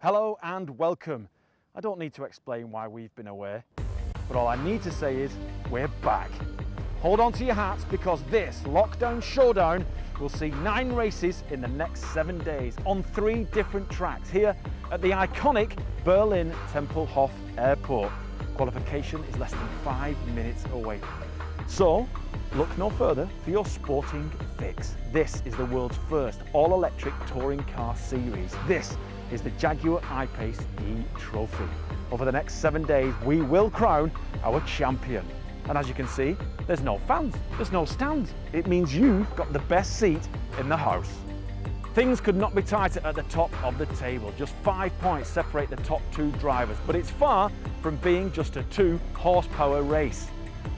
Hello and welcome. I don't need to explain why we've been away, but all I need to say is we're back. Hold on to your hats because this lockdown showdown will see 9 races in the next 7 days on 3 different tracks here at the iconic Berlin Tempelhof Airport. Qualification is less than 5 minutes away. So look no further for your sporting fix. This is the world's first all-electric touring car series. This is the Jaguar I-PACE eTROPHY. Over the next 7 days, we will crown our champion. And as you can see, there's no fans, there's no stands. It means you've got the best seat in the house. Things could not be tighter at the top of the table. Just 5 points separate the top 2 drivers, but it's far from being just a 2-horsepower race.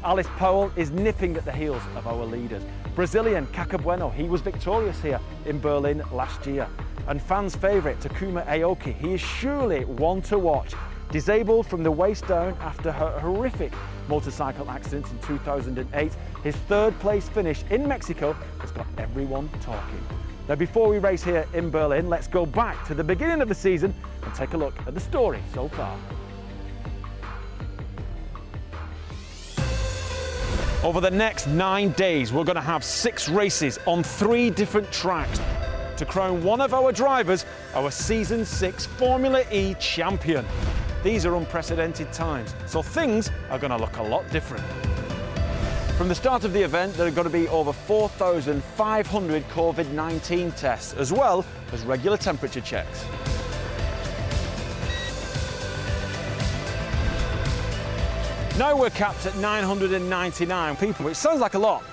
Alice Powell is nipping at the heels of our leaders. Brazilian Cacabueno, he was victorious here in Berlin last year. And fans' favourite Takuma Aoki, he is surely one to watch. Disabled from the waist down after her horrific motorcycle accident in 2008, his 3rd place finish in Mexico has got everyone talking. Now before we race here in Berlin, let's go back to the beginning of the season and take a look at the story so far. Over the next 9 days, we're going to have 6 races on 3 different tracks to crown one of our drivers our Season 6 Formula E champion. These are unprecedented times, so things are going to look a lot different. From the start of the event, there are going to be over 4,500 COVID-19 tests, as well as regular temperature checks. Now we're capped at 999 people, which sounds like a lot,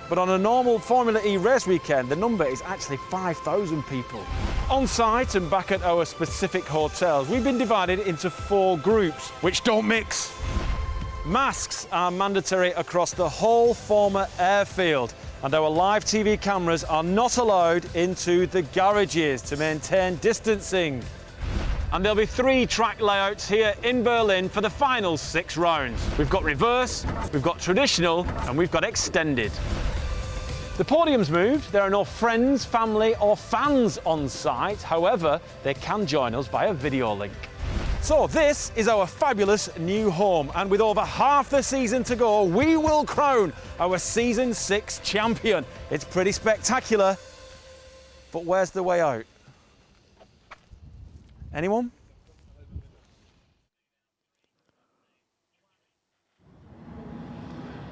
but on a normal Formula E race weekend, the number is actually 5,000 people. On site and back at our specific hotels, we've been divided into 4 groups, which don't mix. Masks are mandatory across the whole former airfield, and our live TV cameras are not allowed into the garages to maintain distancing. And there'll be 3 track layouts here in Berlin for the final 6 rounds. We've got reverse, we've got traditional, and we've got extended. The podium's moved. There are no friends, family or fans on site. However, they can join us via video link. So this is our fabulous new home, and with over half the season to go, we will crown our Season 6 champion. It's pretty spectacular, but where's the way out? Anyone?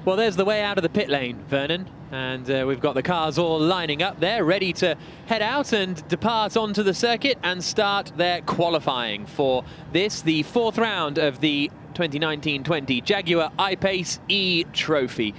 Well, there's the way out of the pit lane, Vernon, and we've got the cars all lining up there, ready to head out and depart onto the circuit and start their qualifying for this, the 4th round of the 2019-20 Jaguar I-PACE eTROPHY.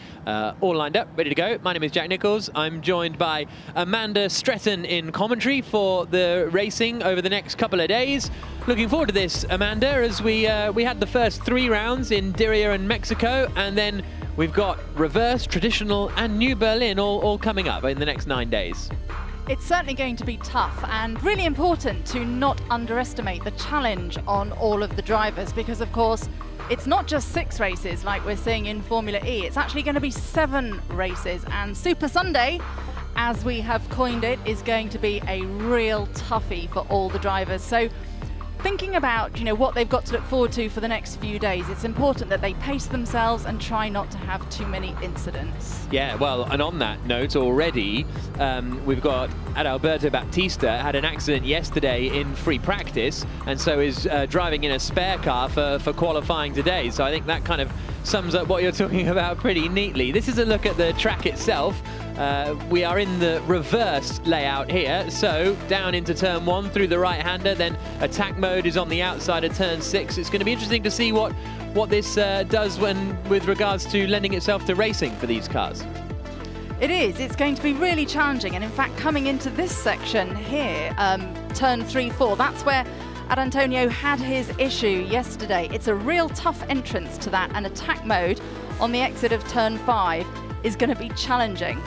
All lined up, ready to go. My name is Jack Nichols. I'm joined by Amanda Stretton in commentary for the racing over the next couple of days. Looking forward to this, Amanda, as we had the first 3 rounds in Diria and Mexico, and then we've got reverse, traditional and New Berlin all coming up in the next 9 days. It's certainly going to be tough and really important to not underestimate the challenge on all of the drivers, because of course it's not just 6 races like we're seeing in Formula E, it's actually going to be 7 races, and Super Sunday, as we have coined it, is going to be a real toughie for all the drivers. So thinking about, what they've got to look forward to for the next few days, it's important that they pace themselves and try not to have too many incidents. Yeah, well, and on that note already, we've got Adalberto Baptista had an accident yesterday in free practice, and so is driving in a spare car for qualifying today. So I think that kind of sums up what you're talking about pretty neatly. This is a look at the track itself. We are in the reverse layout here, so down into turn 1 through the right-hander, then attack mode is on the outside of turn 6. It's going to be interesting to see what this does with regards to lending itself to racing for these cars. It is. It's going to be really challenging, and in fact coming into this section here, turn 3-4, that's where Adantonio had his issue yesterday. It's a real tough entrance to that, and attack mode on the exit of turn 5 is going to be challenging.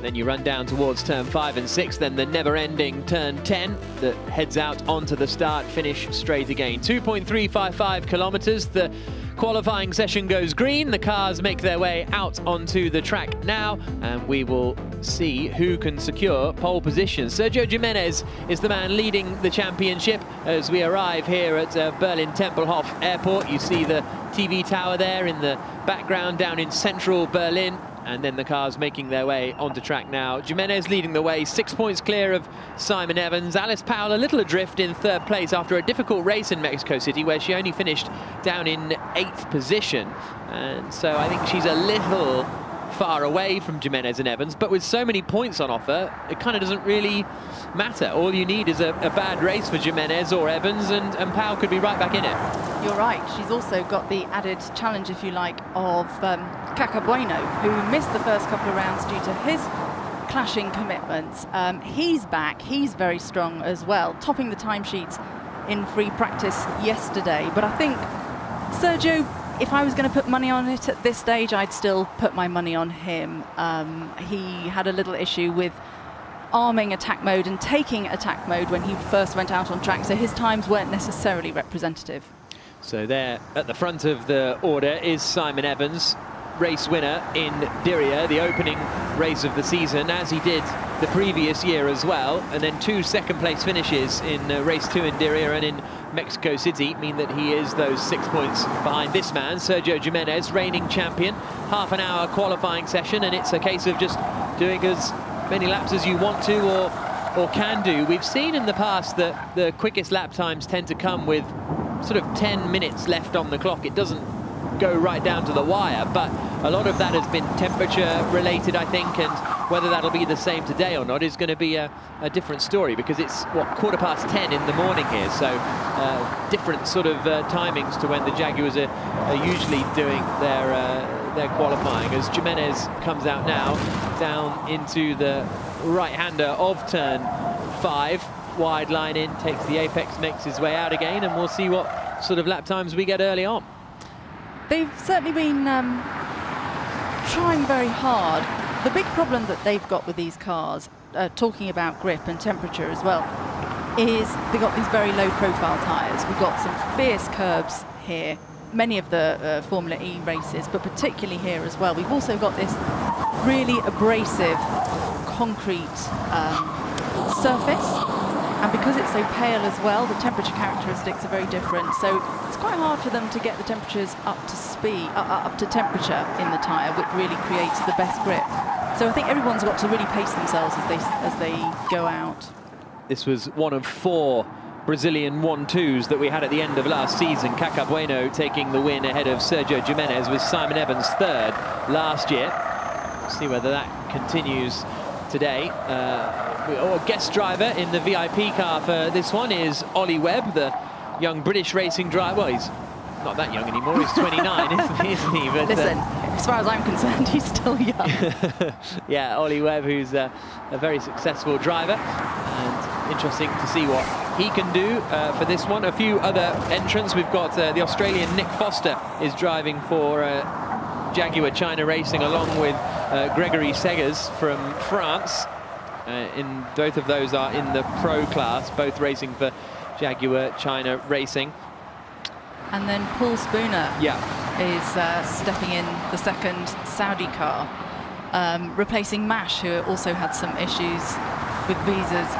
Then you run down towards turn 5 and 6, then the never-ending turn 10 that heads out onto the start-finish straight again. 2.355 kilometers. The qualifying session goes green. The cars make their way out onto the track now, and we will see who can secure pole position. Sergio Jimenez is the man leading the championship as we arrive here at Berlin Tempelhof Airport. You see the TV tower there in the background down in central Berlin. And then the cars making their way onto track now. Jimenez leading the way, 6 points clear of Simon Evans. Alice Powell a little adrift in third place after a difficult race in Mexico City, where she only finished down in 8th position. And so I think she's a little far away from Jimenez and Evans, but with so many points on offer, it kind of doesn't really matter. All you need is a bad race for Jimenez or Evans, and Powell could be right back in it. You're right. She's also got the added challenge, if you like, of Caca Bueno, who missed the first couple of rounds due to his clashing commitments. He's back. He's very strong as well, topping the timesheets in free practice yesterday. But I think Sergio, if I was going to put money on it at this stage, I'd still put my money on him. He had a little issue with arming attack mode and taking attack mode when he first went out on track, so his times weren't necessarily representative. So there at the front of the order is Simon Evans, race winner in Diriyah, the opening race of the season, as he did the previous year as well. And then 2 second-place finishes in race 2 in Diriyah and in Mexico City mean that he is those 6 points behind this man, Sergio Jimenez, reigning champion. Half an hour qualifying session, and it's a case of just doing as many laps as you want to or can do. We've seen in the past that the quickest lap times tend to come with sort of 10 minutes left on the clock. It doesn't go right down to the wire, but a lot of that has been temperature related, I think, and whether that'll be the same today or not is going to be a different story, because it's, what, 10:15 in the morning here, so different sort of timings to when the Jaguars are usually doing their qualifying, as Jimenez comes out now down into the right-hander of turn 5, wide line in, takes the apex, makes his way out again, and we'll see what sort of lap times we get early on. They've certainly been trying very hard. The big problem that they've got with these cars, talking about grip and temperature as well, is they've got these very low profile tyres. We've got some fierce curbs here, many of the Formula E races, but particularly here as well. We've also got this really abrasive concrete surface. And because it's so pale as well, the temperature characteristics are very different. So it's quite hard for them to get the temperatures up to speed, up to temperature in the tyre, which really creates the best grip. So I think everyone's got to really pace themselves as they go out. This was one of 4 Brazilian 1-2s that we had at the end of last season. Caca Bueno taking the win ahead of Sergio Jimenez, with Simon Evans third last year. See whether that continues today. Our guest driver in the VIP car for this one is Ollie Webb, the young British racing driver. Well, he's not that young anymore, he's 29, isn't he? But, listen, as far as I'm concerned, he's still young. Yeah, Ollie Webb, who's a very successful driver, and interesting to see what he can do for this one. A few other entrants. We've got the Australian Nick Foster is driving for Jaguar China Racing, along with Gregory Segers from France. In both of those are in the pro class, both racing for Jaguar China Racing. And then Paul Spooner is stepping in the second Saudi car, replacing Mash, who also had some issues with visas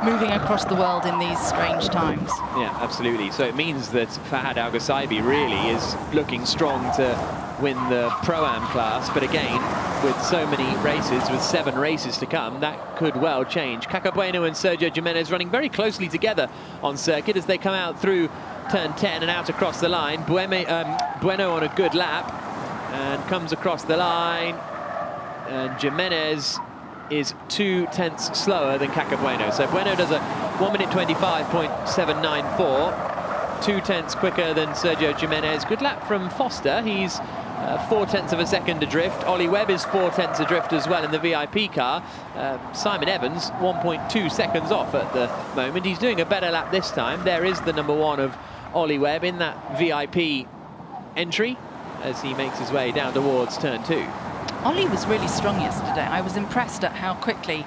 moving across the world in these strange times. Yeah, absolutely. So it means that Fahad Al Ghasaibi really is looking strong to win the Pro-Am class, but again, with so many races, with 7 races to come, that could well change. Caca Bueno and Sergio Jimenez running very closely together on circuit as they come out through turn 10 and out across the line. Bueno on a good lap and comes across the line, and Jimenez is 2/10 slower than Caca Bueno. So Bueno does a 1:25.794, 2/10 quicker than Sergio Jimenez. Good lap from Foster. He's 4/10 of a second adrift. Ollie Webb is 4/10 adrift as well in the VIP car. Simon Evans 1.2 seconds off at the moment. He's doing a better lap this time. There is the number 1 of Ollie Webb in that VIP entry as he makes his way down towards turn 2. Ollie was really strong yesterday. I was impressed at how quickly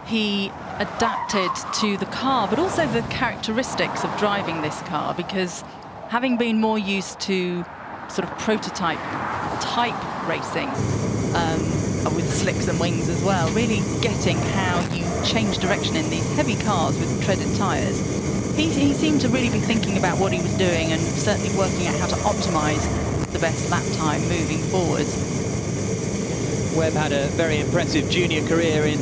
he adapted to the car, but also the characteristics of driving this car, because having been more used to sort of prototype type racing with slicks and wings as well, really getting how you change direction in these heavy cars with treaded tyres. He seemed to really be thinking about what he was doing and certainly working out how to optimise the best lap time moving forwards. Webb had a very impressive junior career in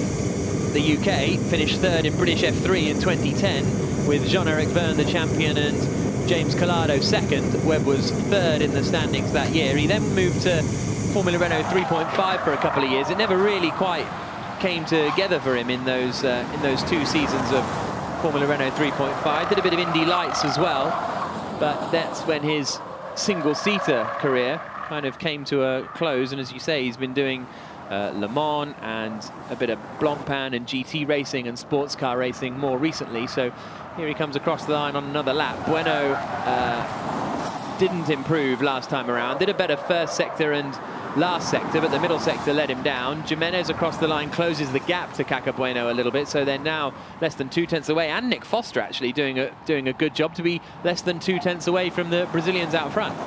the UK, finished third in British F3 in 2010 with Jean-Eric Vergne the champion and James Collado second. Webb was third in the standings that year. He then moved to Formula Renault 3.5 for a couple of years. It never really quite came together for him in those 2 seasons of Formula Renault 3.5. Did a bit of Indy Lights as well, but that's when his single-seater career kind of came to a close. And as you say, he's been doing Le Mans and a bit of Blancpain and GT racing and sports car racing more recently. So here he comes across the line on another lap. Bueno didn't improve last time around. Did a better first sector and last sector, but the middle sector let him down. Jimenez across the line closes the gap to Caca Bueno a little bit, so they're now less than 2 tenths away. And Nick Foster actually doing a good job to be less than 2 tenths away from the Brazilians out front.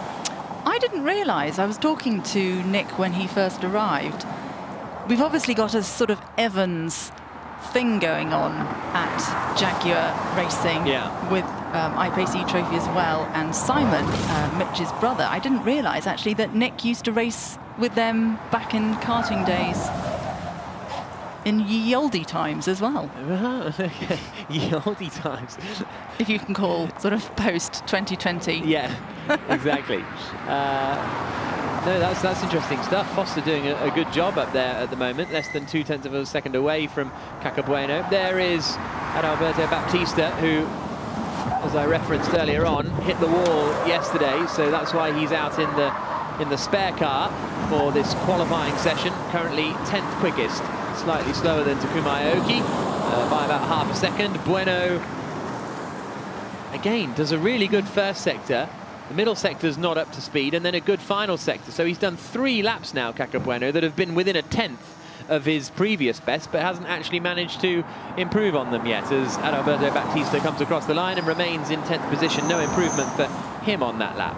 I didn't realise, I was talking to Nick when he first arrived. We've obviously got a sort of Evans thing going on at Jaguar Racing, with I-PACE eTROPHY as well, and Simon, Mitch's brother. I didn't realise actually that Nick used to race with them back in karting days in ye olde times as well. Ye olde times. If you can call sort of post-2020. Yeah, exactly. No, that's interesting stuff. Foster doing a good job up there at the moment, less than 2 tenths of a second away from Caca Bueno. There is Adalberto Baptista, who, as I referenced earlier on, hit the wall yesterday, so that's why he's out in the spare car for this qualifying session. Currently 10th quickest, slightly slower than Takuma Aoki by about half a second. Bueno, again, does a really good first sector. The middle sector's not up to speed, and then a good final sector. So he's done 3 laps now, Caca Bueno, that have been within a 10th of his previous best, but hasn't actually managed to improve on them yet, as Adalberto Baptista comes across the line and remains in 10th position. No improvement for him on that lap.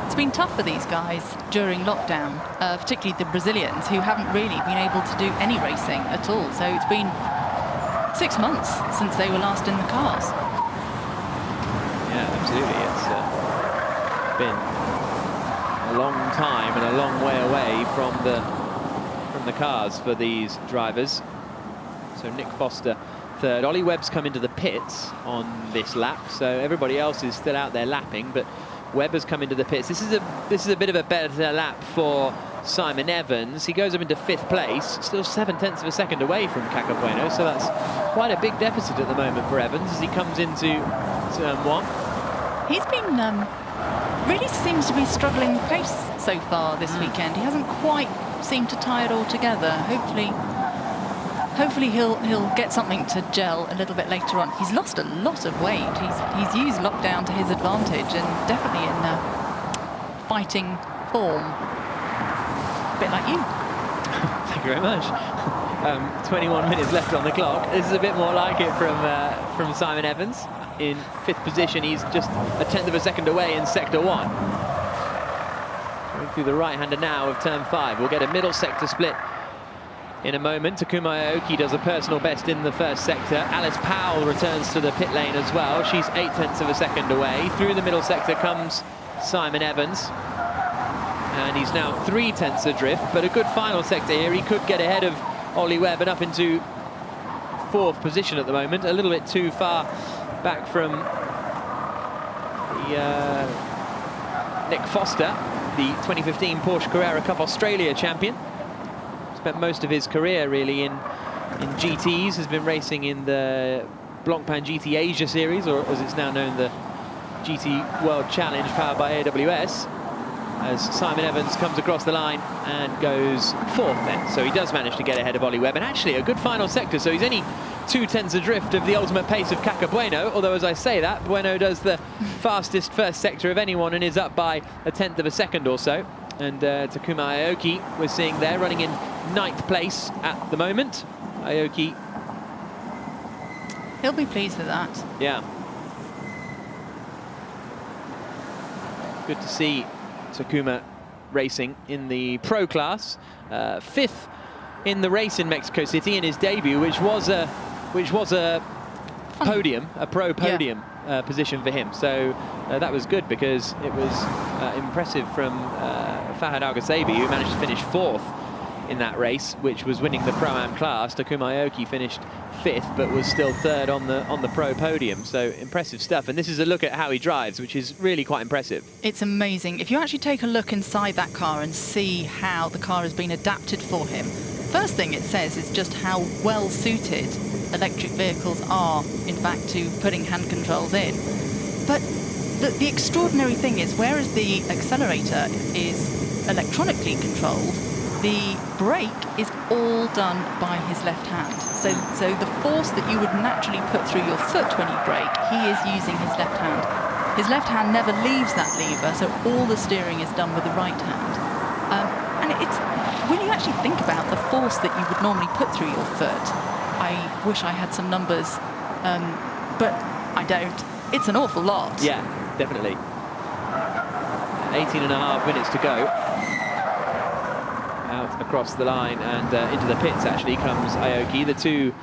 It's been tough for these guys during lockdown, particularly the Brazilians, who haven't really been able to do any racing at all. So it's been 6 months since they were last in the cars. Yeah, absolutely. It's been a long time and a long way away from the cars for these drivers. So Nick Foster third. Ollie Webb's come into the pits on this lap, so everybody else is still out there lapping, but Webb has come into the pits. This is a bit of a better lap for Simon Evans. He goes up into 5th place, still 7 tenths of a second away from Caca Bueno, so that's quite a big deficit at the moment for Evans as he comes into turn 1. He's been really seems to be struggling with pace so far this weekend. He hasn't quite seemed to tie it all together. Hopefully he'll get something to gel a little bit later on. He's lost a lot of weight. He's used lockdown to his advantage and definitely in fighting form. A bit like you. Thank you very much. 21 minutes left on the clock. This is a bit more like it from Simon Evans. In 5th position, he's just a 10th of a second away in sector 1. Going through the right-hander now of turn 5. We'll get a middle sector split in a moment. Takuma Aoki does a personal best in the first sector. Alice Powell returns to the pit lane as well. She's 8 tenths of a second away. Through the middle sector comes Simon Evans. And he's now 3 tenths adrift, but a good final sector here. He could get ahead of Ollie Webb and up into 4th position at the moment. A little bit too far back from Nick Foster, the 2015 Porsche Carrera Cup Australia champion. Spent most of his career really in GTs, has been racing in the Blancpain GT Asia Series, or as it's now known, the GT World Challenge powered by AWS, as Simon Evans comes across the line and goes 4th then. So he does manage to get ahead of Ollie Webb, and actually a good final sector, so he's only 2 tenths adrift of the ultimate pace of Caca Bueno, although as I say that, Bueno does the fastest first sector of anyone and is up by a 10th of a second or so. And Takuma Aoki, we're seeing there, running in 9th place at the moment. Aoki. He'll be pleased with that. Yeah. good to see Takuma racing in the pro class, 5th in the race in Mexico City in his debut, which was a podium, a pro podium position for him. So that was good, because it was impressive from Fahad Al-Ghassabi, who managed to finish 4th in that race, which was winning the Pro-Am class. Takuma Aoki finished 5th, but was still 3rd on the pro podium. So impressive stuff. And this is a look at how he drives, which is really quite impressive. It's amazing. If you actually take a look inside that car and see how the car has been adapted for him, first thing it says is just how well suited electric vehicles are, in fact, to putting hand controls in. But the extraordinary thing is, whereas the accelerator is electronically controlled, the brake is all done by his left hand. So the force that you would naturally put through your foot when you brake, he is using his left hand. His left hand never leaves that lever, so all the steering is done with the right hand. And it's, when you actually think about the force that you would normally put through your foot, I wish I had some numbers, but I don't. It's an awful lot. Yeah, definitely. 18.5 minutes to go. Out across the line and into the pits actually comes Aoki. The two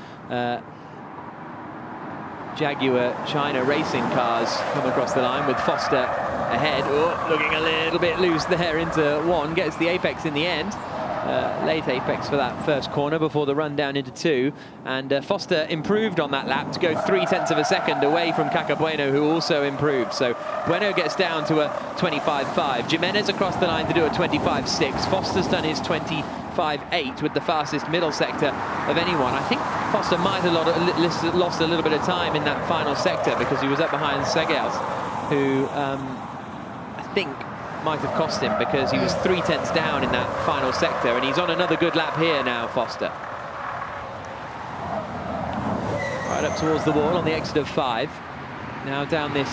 Jaguar China racing cars come across the line with Foster ahead. Oh, looking a little bit loose there into one. Gets the apex in the end. Late apex for that first corner before the run down into 2. And Foster improved on that lap to go 0.3 of a second away from Caca Bueno, who also improved. So Bueno gets down to a 25.5. Jimenez across the line to do a 25.6. Foster's done his 25.8 with the fastest middle sector of anyone. I think Foster might have lost a little bit of time in that final sector, because he was up behind Segers, who I think might have cost him, because he was 0.3 down in that final sector, and he's on another good lap here now, Foster. Right up towards the wall on the exit of 5. Now down this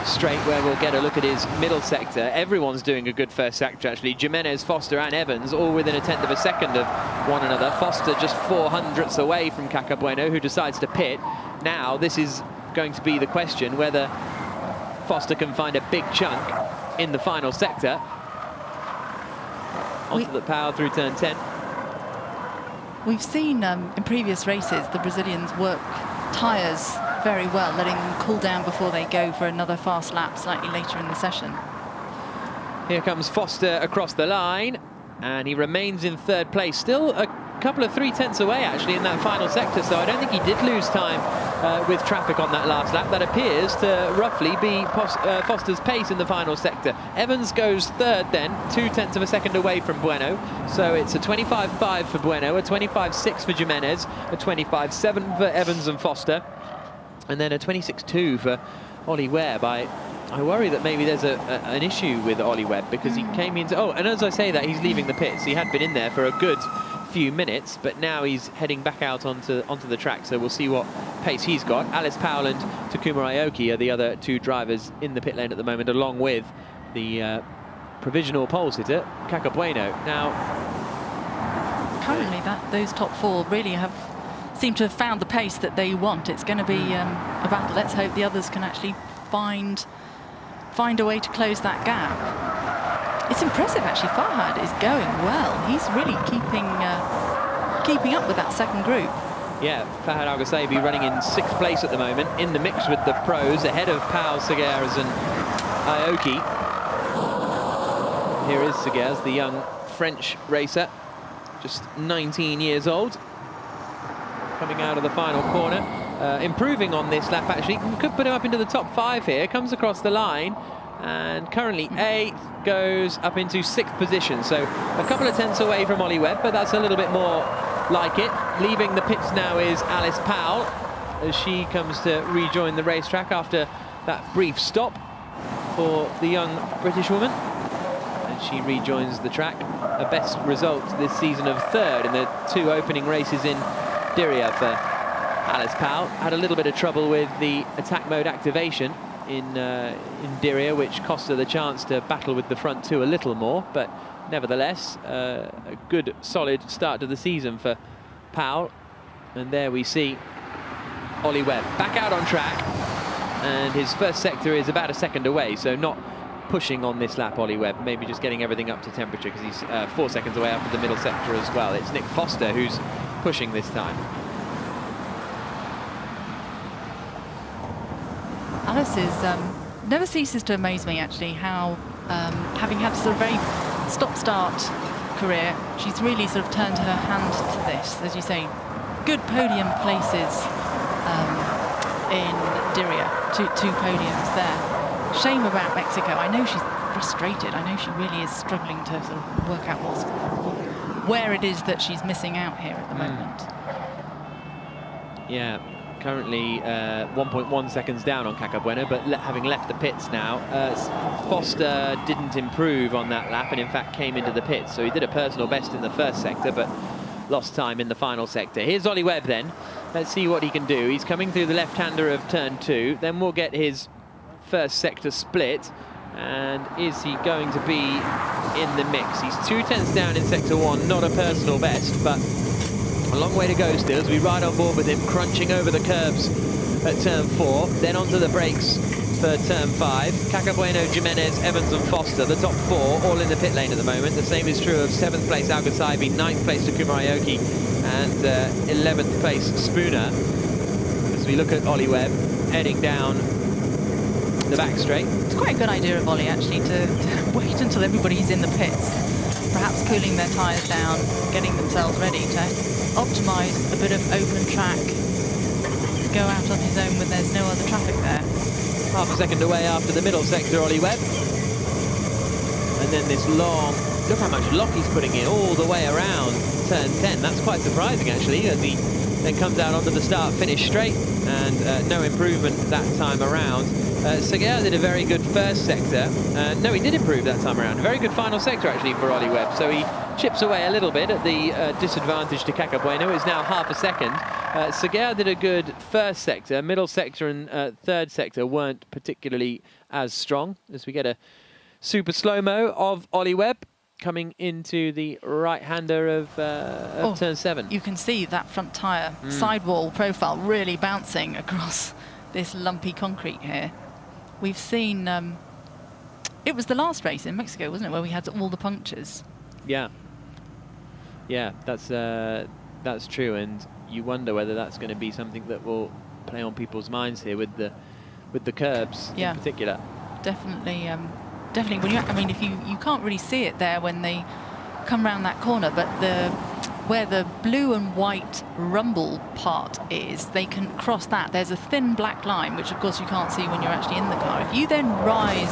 straight where we'll get a look at his middle sector. Everyone's doing a good first sector, actually. Jimenez, Foster and Evans all within 1/10 of a second of one another. Foster just 0.04 away from Caca Bueno, who decides to pit. Now this is going to be the question, whether Foster can find a big chunk in the final sector. Onto the power through turn 10. We've seen in previous races the Brazilians work tyres very well, letting them cool down before they go for another fast lap slightly later in the session. Here comes Foster across the line, and he remains in 3rd place. Still a couple of 0.3 away actually in that final sector, so I don't think he did lose time with traffic on that last lap. That appears to roughly be Foster's pace in the final sector. Evans goes 3rd then, 0.2 of a second away from Bueno. So it's a 25.5 for Bueno, a 25.6 for Jimenez, a 25.7 for Evans and Foster, and then a 26.2 for Ollie Webb. I worry that maybe there's an issue with Ollie Webb, because he came into... Oh, and as I say that, he's leaving the pits. He had been in there for a good few minutes, but now he's heading back out onto the track, so we'll see what pace he's got. Alice Powell and Takuma Aoki are the other two drivers in the pit lane at the moment, along with the provisional pole sitter, Caca Bueno. Now, currently those top 4 really seem to have found the pace that they want. It's going to be a battle. Let's hope the others can actually find a way to close that gap. It's impressive, actually. Fahad is going well. He's really keeping up with that second group. Yeah, Fahad Al-Ghassabi running in 6th place at the moment, in the mix with the pros, ahead of Pau, Segers and Aoki. Here is Segers, the young French racer, just 19 years old, coming out of the final corner. Improving on this lap, actually. Could put him up into the top 5 here. Comes across the line, and currently 8th, goes up into 6th position. So a couple of tenths away from Ollie Webb, but that's a little bit more like it. Leaving the pits now is Alice Powell, as she comes to rejoin the racetrack after that brief stop for the young British woman. And she rejoins the track. Her best result this season of 3rd in the 2 opening races in Diriyah for Alice Powell. Had a little bit of trouble with the attack mode activation in Diriyah, which cost her the chance to battle with the front 2 a little more, but nevertheless a good solid start to the season for Powell. And there we see Ollie Webb back out on track, and his first sector is about a second away, so not pushing on this lap, Ollie Webb, maybe just getting everything up to temperature, because he's 4 seconds away after the middle sector as well. It's Nick Foster who's pushing this time. Alice is never ceases to amaze me, actually, how having had sort of very stop-start career, she's really sort of turned her hand to this. As you say, good podium places in Diriyah, two podiums there. Shame about Mexico. I know she's frustrated. I know she really is struggling to sort of work out where it is that she's missing out here at the moment. Yeah, currently 1.1 seconds down on Cacabueno, but having left the pits now, Foster didn't improve on that lap and in fact came into the pits. So he did a personal best in the first sector, but lost time in the final sector. Here's Ollie Webb then. Let's see what he can do. He's coming through the left-hander of turn 2. Then we'll get his first sector split. And is he going to be in the mix? He's 2/10 down in sector 1, not a personal best, but a long way to go still as we ride on board with him, crunching over the curbs at turn 4, then onto the brakes for turn 5. Cacabueno, Jimenez, Evans and Foster, the top 4, all in the pit lane at the moment. The same is true of 7th place Al-Ghasaibi, 9th place Takuma Aoki, and 11th place Spooner. As we look at Ollie Webb heading down the back straight. It's quite a good idea of Ollie, actually, to wait until everybody's in the pits, perhaps cooling their tyres down, getting themselves ready to optimise a bit of open track, go out on his own when there's no other traffic there. Half a second away after the middle sector, Ollie Webb. And then this long, look how much lock he's putting in all the way around turn 10. That's quite surprising, actually, as he then comes out onto the start-finish straight, and no improvement that time around. Seguer did a very good first sector. No, he did improve that time around. A very good final sector, actually, for Ollie Webb. So he chips away a little bit at the disadvantage to Cacabueno. It's now half a second. Seguer did a good first sector. Middle sector and third sector weren't particularly as strong. As we get a super slow-mo of Ollie Webb coming into the right-hander of turn 7. You can see that front tyre sidewall profile really bouncing across this lumpy concrete here. We've seen, it was the last race in Mexico, wasn't it, where we had all the punctures? Yeah. Yeah, that's true, and you wonder whether that's going to be something that will play on people's minds here with the curbs in particular. Definitely, definitely. When I mean, if you can't really see it there when they come round that corner, but where the blue and white rumble part is, they can cross that. There's a thin black line, which of course you can't see when you're actually in the car. If you then rise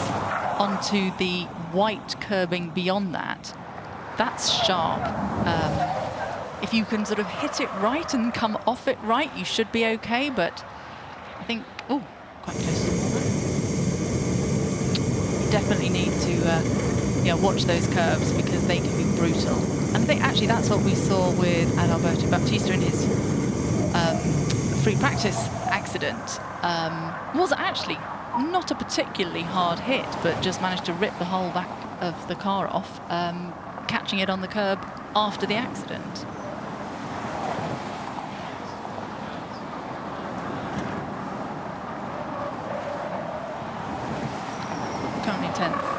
onto the white curbing beyond that, that's sharp. If you can sort of hit it right and come off it right, you should be okay, but I think, oh, quite close to the corner. You definitely need to watch those curves, because they can be brutal. And I think actually that's what we saw with Adalberto Bautista in his free practice accident. Was actually not a particularly hard hit, but just managed to rip the whole back of the car off, catching it on the curb after the accident. Currently 10th.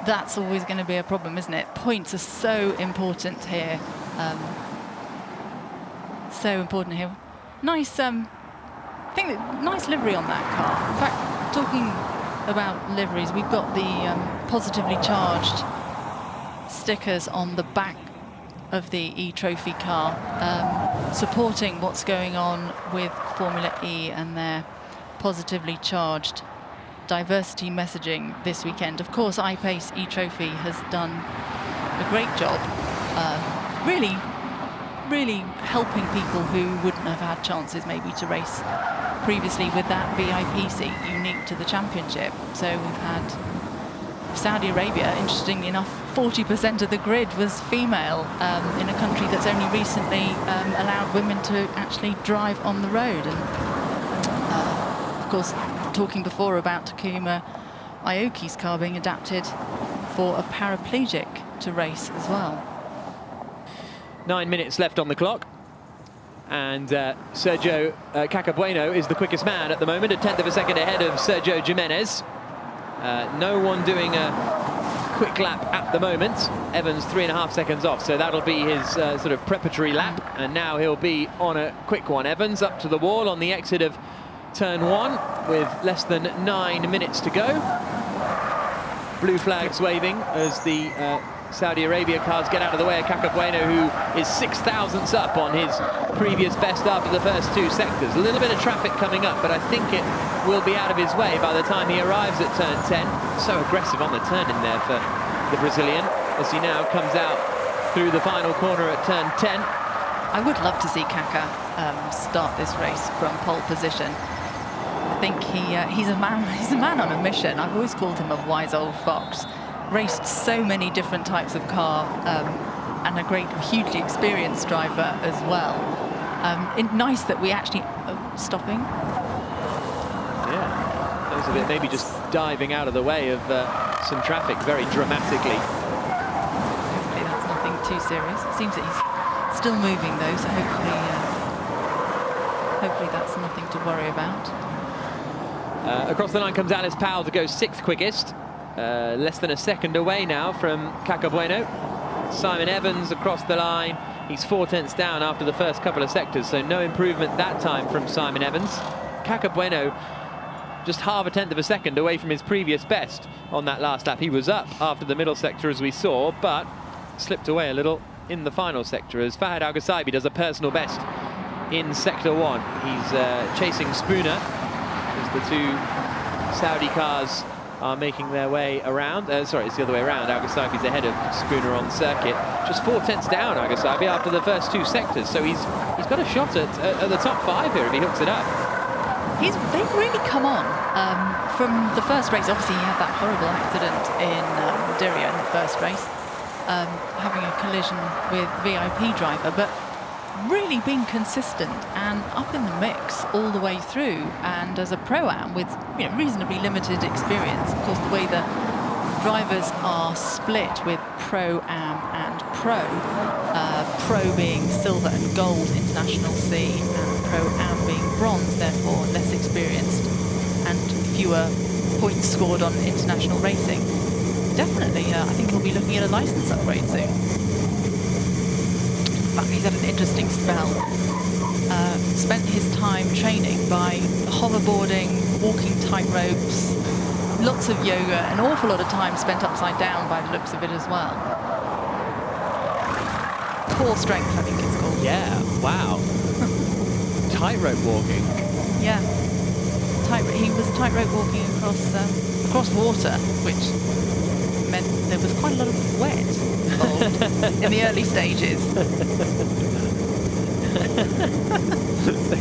That's always going to be a problem, isn't it? Points are so important here. So important here. Nice, I think nice livery on that car. In fact, talking about liveries, we've got the positively charged stickers on the back of the eTROPHY car. supporting what's going on with Formula E and their positively charged diversity messaging this weekend. Of course, I-PACE eTROPHY has done a great job, really helping people who wouldn't have had chances maybe to race previously with that VIP seat unique to the championship. So we've had Saudi Arabia, interestingly enough, 40% of the grid was female in a country that's only recently allowed women to actually drive on the road. And of course, talking before about Takuma Aoki's car being adapted for a paraplegic to race as well. 9 minutes left on the clock. And Sergio Cacabueno is the quickest man at the moment, a tenth of a second ahead of Sergio Jimenez. No one doing a quick lap at the moment. Evans 3.5 seconds off, so that'll be his sort of preparatory lap. And now he'll be on a quick one. Evans up to the wall on the exit of turn 1 with less than 9 minutes to go. Blue flags waving as the Saudi Arabia cars get out of the way of Cacabueno, who is 6 thousandths up on his previous best after the first 2 sectors. A little bit of traffic coming up, but I think it will be out of his way by the time he arrives at turn 10. So aggressive on the turn in there for the Brazilian as he now comes out through the final corner at turn 10. I would love to see Kaka start this race from pole position. I think he's a man on a mission. I've always called him a wise old fox. Raced so many different types of car and a great, hugely experienced driver as well. Nice that we actually stopping. Yeah, that was a bit maybe just diving out of the way of some traffic very dramatically. Hopefully that's nothing too serious. It seems that he's still moving though, so hopefully that's nothing to worry about. Across the line comes Alice Powell to go 6th quickest. Less than a second away now from Cacabueno. Simon Evans across the line. He's 4 tenths down after the first couple of sectors, so no improvement that time from Simon Evans. Cacabueno just 0.5 tenth of a second away from his previous best on that last lap. He was up after the middle sector, as we saw, but slipped away a little in the final sector as Fahad Al-Ghasaibi does a personal best in sector 1. He's chasing Spooner as the 2 Saudi cars are making their way around. Sorry, it's the other way around. Al-Ghasaibi's ahead of Spooner on circuit. Just 4 tenths down, Al-Ghasaibi, after the first 2 sectors. So he's got a shot at the top 5 here if he hooks it up. They've really come on from the first race. Obviously, he had that horrible accident in Diriyah in the first race, having a collision with VIP driver, but really been consistent and up in the mix all the way through. And as a pro-am with reasonably limited experience, of course, the way the drivers are split with pro-am and pro, pro being silver and gold international C, and pro-am being bronze, therefore less experienced and fewer points scored on international racing. Definitely, I think we'll be looking at a license upgrade soon. In fact, he's had an interesting spell. Spent his time training by hoverboarding, walking tight ropes, lots of yoga, an awful lot of time spent upside down by the looks of it as well. Core strength, I think it's called. Yeah, wow. Tightrope walking. Yeah. He was tightrope walking across water, which meant there was quite a lot of wet involved in the early stages.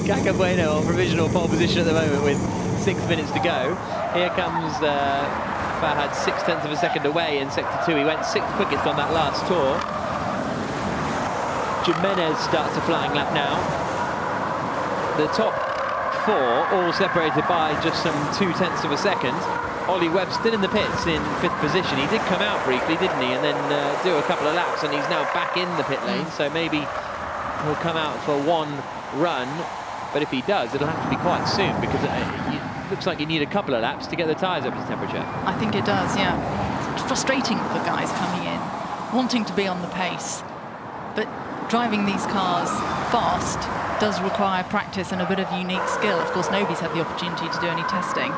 Cacabueno on provisional pole position at the moment with 6 minutes to go. Here comes Fahad 6 tenths of a second away in sector 2. He went 6th quickest on that last tour. Jimenez starts a flying lap now. The top 4 all separated by just some 2 tenths of a second. Ollie Webb still in the pits in 5th position. He did come out briefly, didn't he? And then do a couple of laps, and he's now back in the pit lane. So maybe he'll come out for 1 run. But if he does, it'll have to be quite soon, because it looks like you need a couple of laps to get the tyres up to temperature. I think it does, yeah. It's frustrating for guys coming in, wanting to be on the pace. But driving these cars fast does require practice and a bit of unique skill. Of course, nobody's had the opportunity to do any testing.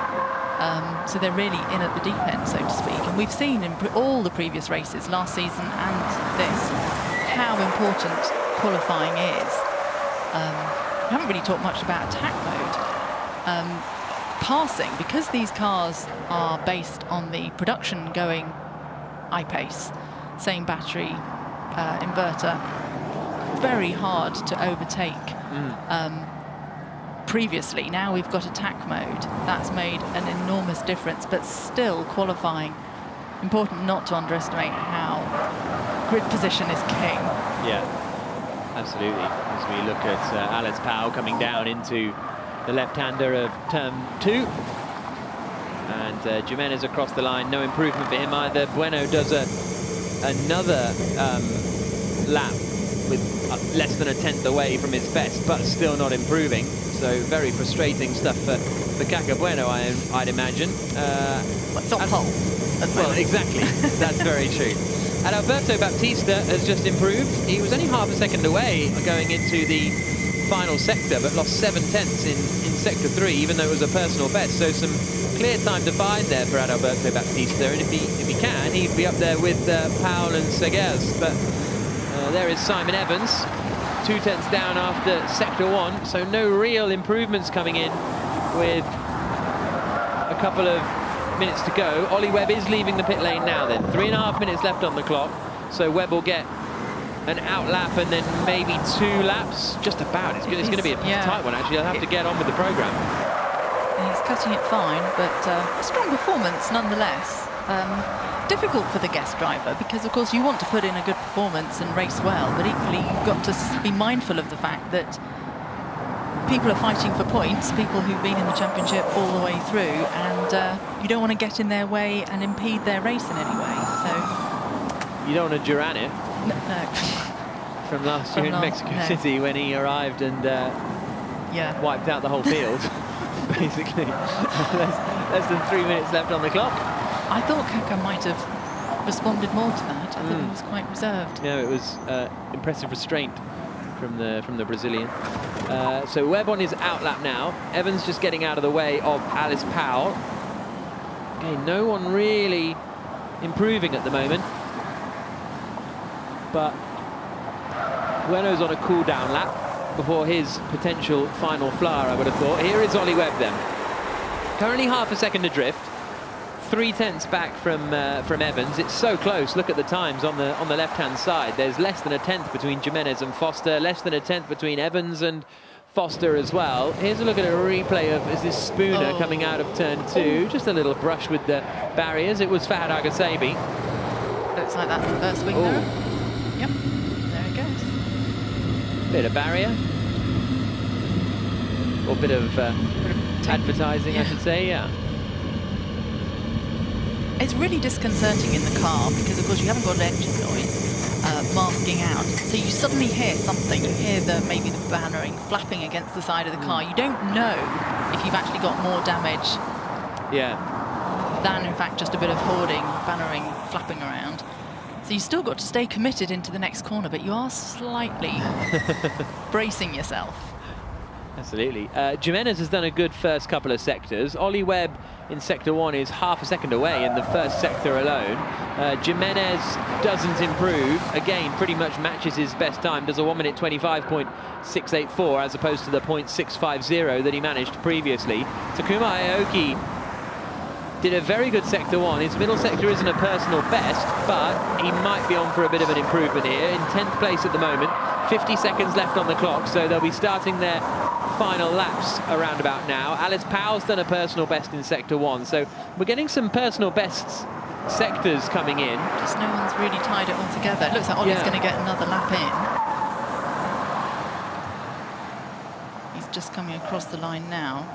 So they're really in at the deep end, so to speak. And we've seen in all the previous races, last season and this, how important qualifying is. We haven't really talked much about attack mode. Passing, because these cars are based on the production going I-PACE, same battery, inverter, very hard to overtake. Previously, now we've got attack mode. That's made an enormous difference, but still qualifying. Important not to underestimate how grid position is king. Yeah, absolutely. As we look at Alice Powell coming down into the left-hander of turn 2. And Jimenez across the line, no improvement for him either. Bueno does another lap with less than a tenth away from his best, but still not improving. So very frustrating stuff for Caca Bueno, I'd imagine. It's on pole. Well, exactly. That's very true. And Alberto Baptista has just improved. He was only half a second away going into the final sector, but lost 7 tenths in sector 3, even though it was a personal best. So some clear time to find there for Adalberto Baptista, and if he can, he'd be up there with Powell and Seguers. But there is Simon Evans, 2 tenths down after sector 1, so no real improvements coming in with a couple of minutes to go. Ollie Webb is leaving the pit lane now then. 3.5 minutes left on the clock, so Webb will get an out lap and then maybe 2 laps, just about. It's going to be a tight one, actually. I'll have to get on with the programme. He's cutting it fine, but a strong performance nonetheless. Difficult for the guest driver because, of course, you want to put in a good performance and race well, but equally you've got to be mindful of the fact that people are fighting for points, people who've been in the championship all the way through, and you don't want to get in their way and impede their race in any way. So you don't want to Duran it. No. From last year in Mexico City when he arrived and wiped out the whole field, basically. less than 3 minutes left on the clock. I thought Caca might have responded more to that. I thought he was quite reserved. Yeah, it was impressive restraint from the Brazilian. So Webb on his out lap now. Evans just getting out of the way of Alice Powell. Okay, no one really improving at the moment. But Bueno's on a cool-down lap before his potential final flower, I would have thought. Here is Ollie Webb then. Currently half a second adrift. 3 tenths back from Evans. It's so close. Look at the times on the left-hand side. There's less than a tenth between Jimenez and Foster, less than a tenth between Evans and Foster as well. Here's a look at a replay of this Spooner coming out of turn 2. Just a little brush with the barriers. It was Fahad Agasebi. Looks like that's the first wing there. Yep, there it goes. Bit of barrier. Or bit of advertising, I should say, yeah. It's really disconcerting in the car because, of course, you haven't got engine noise masking out. So you suddenly hear something. You hear maybe the bannering flapping against the side of the car. You don't know if you've actually got more damage than, in fact, just a bit of hoarding, bannering, flapping around. So you still got to stay committed into the next corner, but you are slightly bracing yourself. Absolutely. Jimenez has done a good first couple of sectors. Ollie Webb in sector 1 is half a second away in the first sector alone. Jimenez doesn't improve. Again, pretty much matches his best time. Does a 1 minute 25.684 as opposed to the 0.650 that he managed previously. Takuma Aoki did a very good sector 1. His middle sector isn't a personal best, but he might be on for a bit of an improvement here. In 10th place at the moment, 50 seconds left on the clock, so they'll be starting their final laps around about now. Alice Powell's done a personal best in sector 1, so we're getting some personal bests sectors coming in. Just no one's really tied it all together. It looks like Ollie's going to get another lap in. He's just coming across the line now.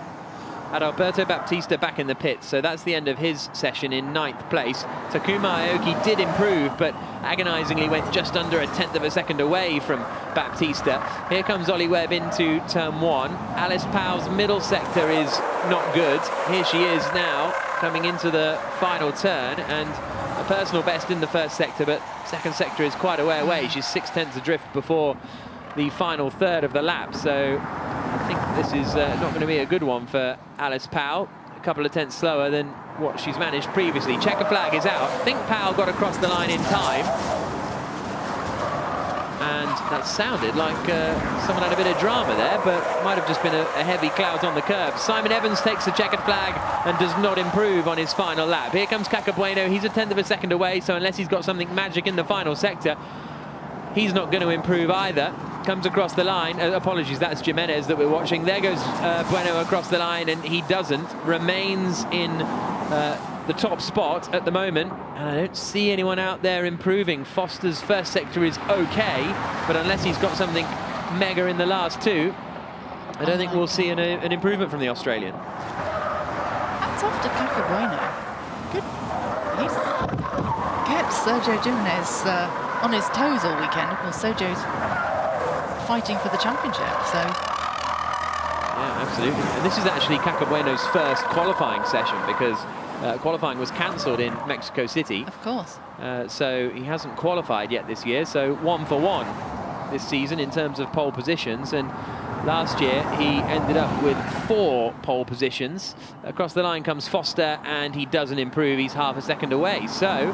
Adalberto Baptista back in the pits, so that's the end of his session in 9th place. Takuma Aoki did improve, but agonisingly went just under a tenth of a second away from Baptista. Here comes Ollie Webb into turn 1. Alice Powell's middle sector is not good. Here she is now, coming into the final turn, and a personal best in the first sector, but second sector is quite a way away. She's 6 tenths adrift before the final third of the lap, so I think this is not going to be a good one for Alice Powell. A couple of tenths slower than what she's managed previously. Checker flag is out. I think Powell got across the line in time. and that sounded like someone had a bit of drama there, but might have just been a heavy cloud on the curve. Simon Evans takes the checkered flag and does not improve on his final lap. Here comes Cacabueno. He's a 1/10 of a second away, so unless he's got something magic in the final sector, he's not going to improve either. Comes across the line. Apologies, that's Jimenez that we're watching. There goes Bueno across the line, and he doesn't. Remains in the top spot at the moment, and I don't see anyone out there improving. Foster's first sector is okay, but unless he's got something mega in the last two, I don't think we'll see an improvement from the Australian. That's off to Cacabueno. Good. He's kept Sergio Jimenez on his toes all weekend. Of course, Sergio's fighting for the championship, so... Yeah, absolutely. And this is actually Cacabueno's first qualifying session, because qualifying was cancelled in Mexico City. Of course. So he hasn't qualified yet this year, so 1 for 1 this season in terms of pole positions. And last year he ended up with 4 pole positions. Across the line comes Foster, and he doesn't improve. He's half a second away. So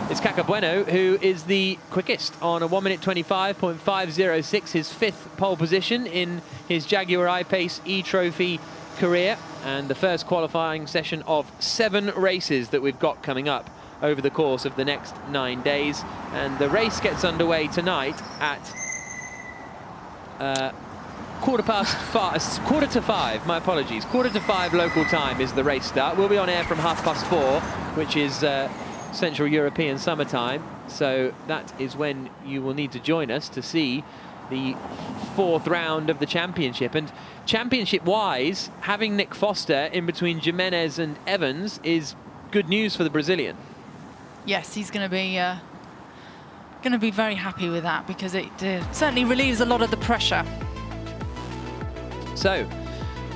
it's Cacabueno who is the quickest on a 1:25.506, his 5th pole position in his Jaguar I-PACE eTROPHY career, and the first qualifying session of 7 races that we've got coming up over the course of the next 9 days. And the race gets underway tonight at quarter to 5, my apologies. 4:45 local time is the race start. We'll be on air from 4:30, which is Central European summertime. So that is when you will need to join us to see the 4th round of the championship. And championship-wise, having Nick Foster in between Jimenez and Evans is good news for the Brazilian. Yes, he's going to be very happy with that, because it certainly relieves a lot of the pressure. So,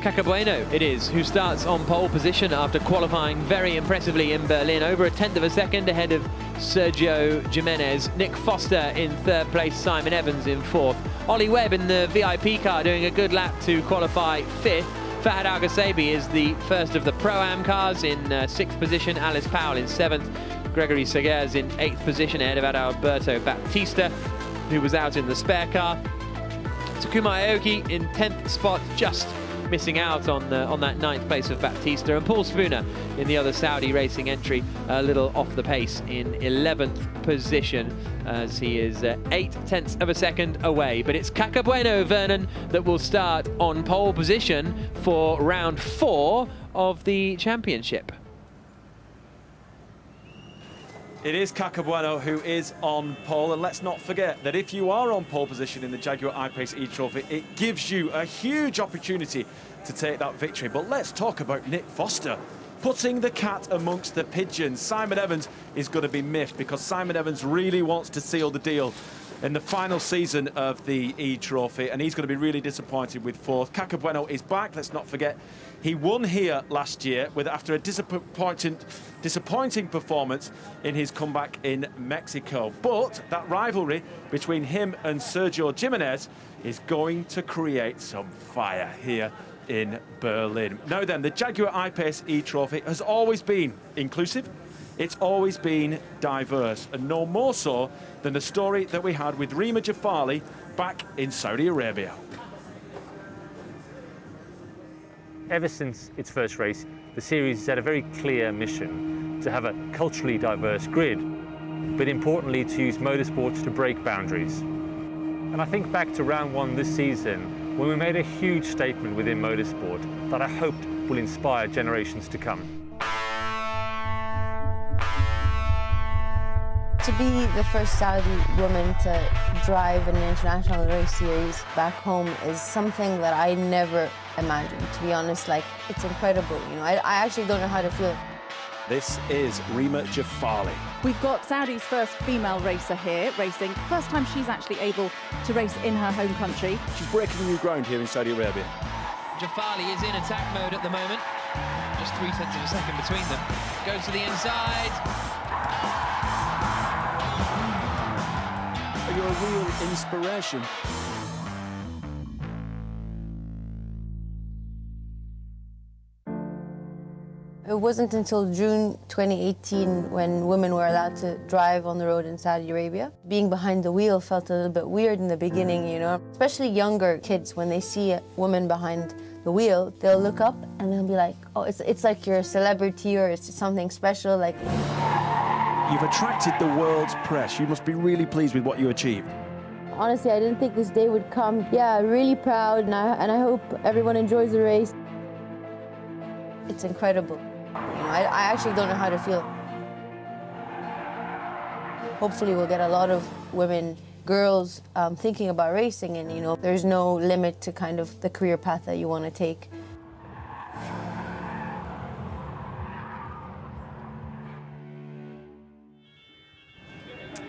Cacabueno it is who starts on pole position after qualifying very impressively in Berlin, over a 1/10 of a second ahead of Sergio Jimenez. Nick Foster in 3rd place, Simon Evans in 4th. Ollie Webb in the VIP car doing a good lap to qualify 5th. Fahad Al-Ghassabi is the first of the Pro-Am cars in 6th position. Alice Powell in 7th. Gregory Seguers in 8th position ahead of Adalberto Baptista, who was out in the spare car. Takuma Aoki in 10th spot, just missing out on that 9th place of Baptista. And Paul Spooner in the other Saudi racing entry, a little off the pace in 11th position, as he is 8/10 of a second away. But it's Cacabueno, Vernon, that will start on pole position for round 4 of the championship. It is Cacabueno who is on pole, and let's not forget that if you are on pole position in the Jaguar I-PACE eTROPHY, it gives you a huge opportunity to take that victory. But let's talk about Nick Foster, putting the cat amongst the pigeons. Simon Evans is going to be miffed, because Simon Evans really wants to seal the deal in the final season of the eTROPHY, and he's going to be really disappointed with 4th. Cacabueno is back, let's not forget. He won here last year after a disappointing performance in his comeback in Mexico. But that rivalry between him and Sergio Jimenez is going to create some fire here in Berlin. Now then, the Jaguar I-PACE eTROPHY has always been inclusive. It's always been diverse, and no more so than the story that we had with Rima Jafali back in Saudi Arabia. Ever since its first race, the series has had a very clear mission to have a culturally diverse grid, but importantly to use motorsports to break boundaries. And I think back to round 1 this season, when we made a huge statement within motorsport that I hoped will inspire generations to come. To be the first Saudi woman to drive an international race series back home is something that I never imagined, to be honest. Like, it's incredible, you know. I actually don't know how to feel. This is Rima Jafali. We've got Saudi's first female racer here racing. First time she's actually able to race in her home country. She's breaking new ground here in Saudi Arabia. Jafali is in attack mode at the moment. Just 0.3 of a second between them. Goes to the inside. You're a real inspiration. It wasn't until June 2018 when women were allowed to drive on the road in Saudi Arabia. Being behind the wheel felt a little bit weird in the beginning, you know. Especially younger kids, when they see a woman behind the wheel, they'll look up and they'll be like, oh, it's like you're a celebrity or it's something special. Like, You've attracted the world's press. You must be really pleased with what you achieved. honestly, I didn't think this day would come. Yeah, really proud, and I hope everyone enjoys the race. It's incredible. You know, I actually don't know how to feel. Hopefully we'll get a lot of women, girls thinking about racing, and you know, there's no limit to kind of the career path that you want to take.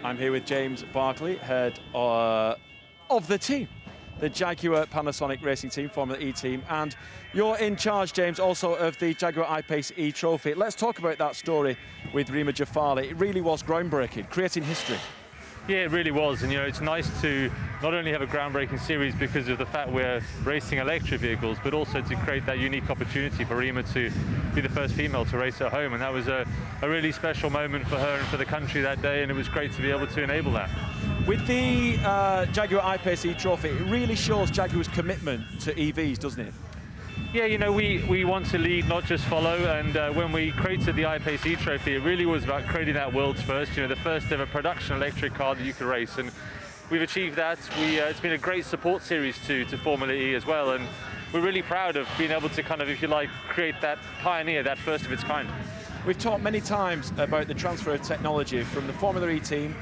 I'm here with James Barkley, head of the team, the Jaguar Panasonic Racing Team, Formula E team, and you're in charge, James, also of the Jaguar I-PACE eTROPHY. Let's talk about that story with Rima Jafali. It really was groundbreaking, creating history. Yeah, it really was, and you know, it's nice to not only have a groundbreaking series because of the fact we're racing electric vehicles, but also to create that unique opportunity for Rima to be the first female to race at home, and that was a really special moment for her and for the country that day, and it was great to be able to enable that. With the Jaguar I-PACE eTROPHY, it really shows Jaguar's commitment to EVs, doesn't it? Yeah, you know, we want to lead, not just follow, and when we created the I-PACE eTROPHY, it really was about creating that world's first, you know, the first ever production electric car that you could race, and we've achieved that. It's been a great support series to Formula E as well, and we're really proud of being able to kind of, if you like, create that pioneer, that first of its kind. We've talked many times about the transfer of technology from the Formula E team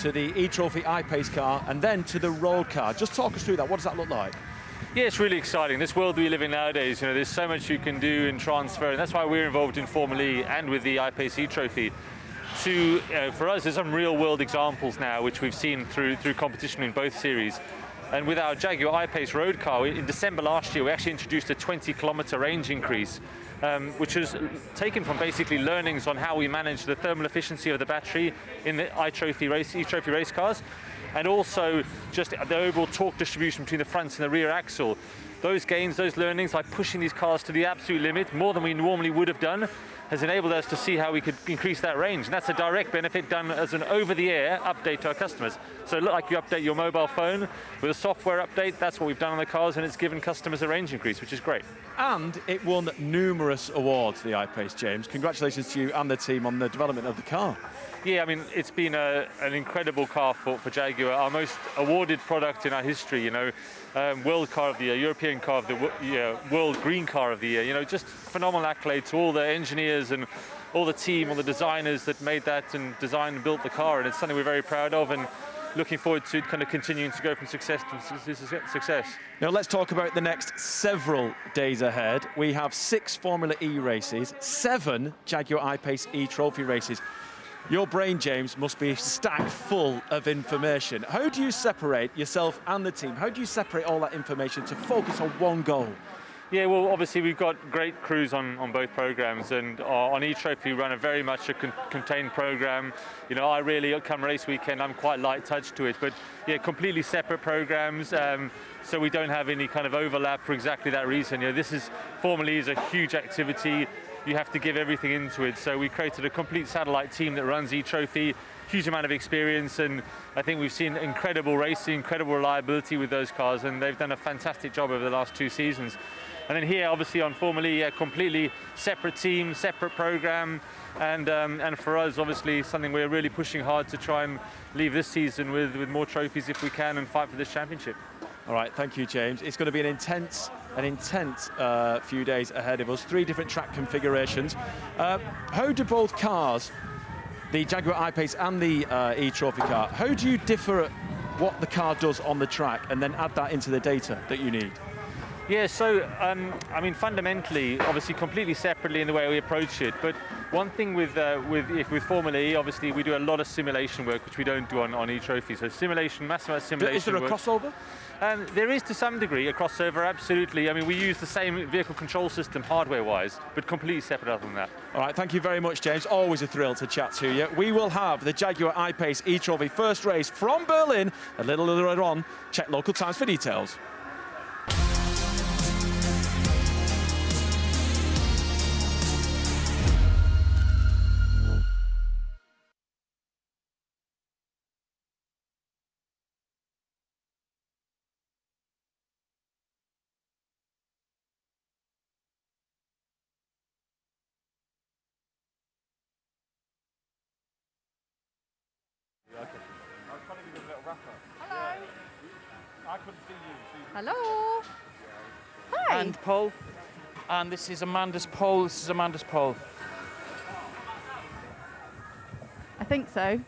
to the eTROPHY I-PACE car and then to the road car. Just talk us through that. What does that look like? Yeah, it's really exciting. This world we live in nowadays, you know, there's so much you can do in transfer, and that's why we're involved in Formula E and with the I-PACE eTROPHY. For us, there's some real-world examples now, which we've seen through competition in both series. And with our Jaguar I-PACE road car, in December last year, we actually introduced a 20-kilometer range increase, which was taken from basically learnings on how we manage the thermal efficiency of the battery in the eTROPHY race cars, and also just the overall torque distribution between the front and the rear axle. Those gains, those learnings, like pushing these cars to the absolute limit, more than we normally would have done, has enabled us to see how we could increase that range. And that's a direct benefit done as an over-the-air update to our customers. So look, like you update your mobile phone with a software update, that's what we've done on the cars, and it's given customers a range increase, which is great. And it won numerous awards, the I-PACE, James. Congratulations to you and the team on the development of the car. Yeah, I mean, it's been an incredible car for Jaguar, our most awarded product in our history, you know. World Car of the Year, European Car of the Year, World Green Car of the Year, you know, just phenomenal accolade to all the engineers and all the team, all the designers that made that and designed and built the car, and it's something we're very proud of and looking forward to kind of continuing to go from success to success. Now let's talk about the next several days ahead. We have 6 Formula E races, 7 Jaguar I-PACE eTROPHY races. Your brain, James, must be stacked full of information. How do you separate yourself and the team? How do you separate all that information to focus on one goal? Yeah, well, obviously we've got great crews on both programs, and on eTROPHY we run a very much a contained program. You know, I really, come race weekend, I'm quite light touch to it, but yeah, completely separate programs, so we don't have any kind of overlap for exactly that reason. You know, Formula E is a huge activity. You have to give everything into it, so we created a complete satellite team that runs eTROPHY, huge amount of experience, and I think we've seen incredible racing, incredible reliability with those cars, and they've done a fantastic job over the last 2 seasons. And then here, obviously on Formula E, a completely separate team, separate program, and for us, obviously, something we're really pushing hard to try and leave this season with more trophies if we can and fight for this championship. All right, thank you, James. It's going to be an intense few days ahead of us. 3 different track configurations. How do both cars, the Jaguar I-PACE and the eTROPHY car, how do you differ at what the car does on the track and then add that into the data that you need? Yeah, so, I mean, fundamentally, obviously completely separately in the way we approach it, but one thing with Formula E, obviously we do a lot of simulation work, which we don't do on eTROPHY, so simulation, massive simulation. Is there a crossover? There is to some degree a crossover, absolutely. I mean, we use the same vehicle control system hardware-wise, but completely separate other than that. All right, thank you very much, James. Always a thrill to chat to you. We will have the Jaguar I-PACE eTROPHY first race from Berlin a little later on. Check local times for details. Hello. I couldn't see you. Hello. Hi. And pole. And this is Amanda's pole. This is Amanda's pole. I think so,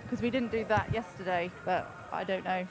because we didn't do that yesterday, but I don't know.